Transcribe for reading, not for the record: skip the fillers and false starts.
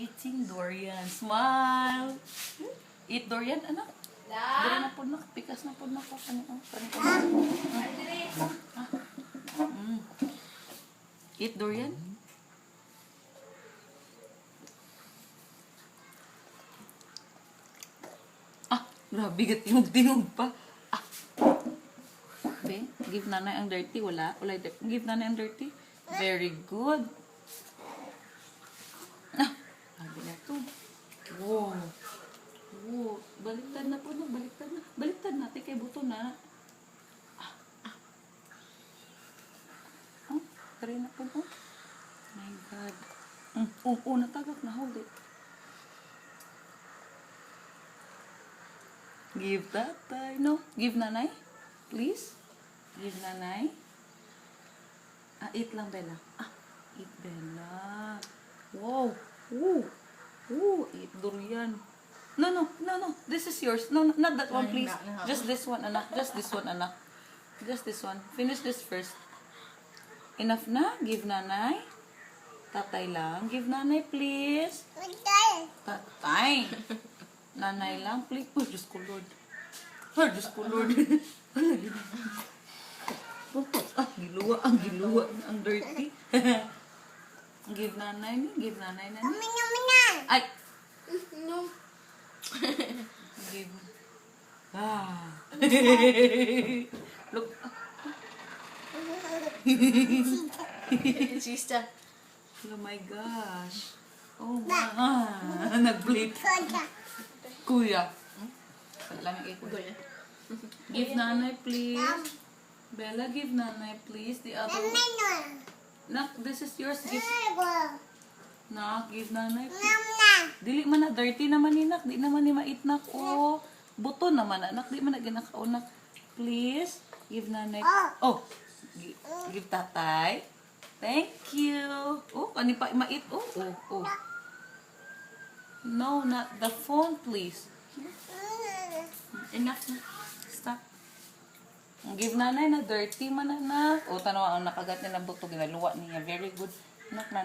eating durian. Smile. Eat durian, anak. Durian na po na. Pikas na po na ko. Eat durian. Grabe, tingog pa. Okay, give nanay ang dirty. Wala. Give nanay ang dirty. Very good. Sabi na ito. Wow. Wow. Baliktad na po na. Baliktad na. Baliktad na. Kay buto na. Try na po na. My God. Natagak na. Hold it. Give tatay. No. Give nanay. Please. Give nanay. Eat lang, Bella. Eat, Bella. Wow. Eat durian. No. This is yours. No, not that one, please. Just this one, anak. Just this one, anak. Just this one. Finish this first. Enough na? Give nanay. Tatay lang. Give nanay, please. Tatay. Nanay lang, please. Oh, Diyos ko, Lord. Diyos ko, Lord. Giluwa. Ang dirty. Give nanay ni. Give nanay na. Ay! No. Give. Look. Sister. Oh my gosh. Oh my. Nag-blip. Kuya. Lang kuya. Give nanay, please. Bella, give nanay, please. The other one. Nak, this is yours. Give. Nak, give nanay, please. Dili man na. Dirty naman ni nak. Di naman ni mait nak. Oh. Buto naman anak. Di man na ginakaunak. Please. Give nanay. Oh. Give tatay. Thank you. Oh, kani pa mait. Oh. No, not the phone, please. Enough na. Stop. Give nanay na dirty man anak. O, tanawa ang nakagat niya ng buto. Ginaluwa niya. Very good. Anak na.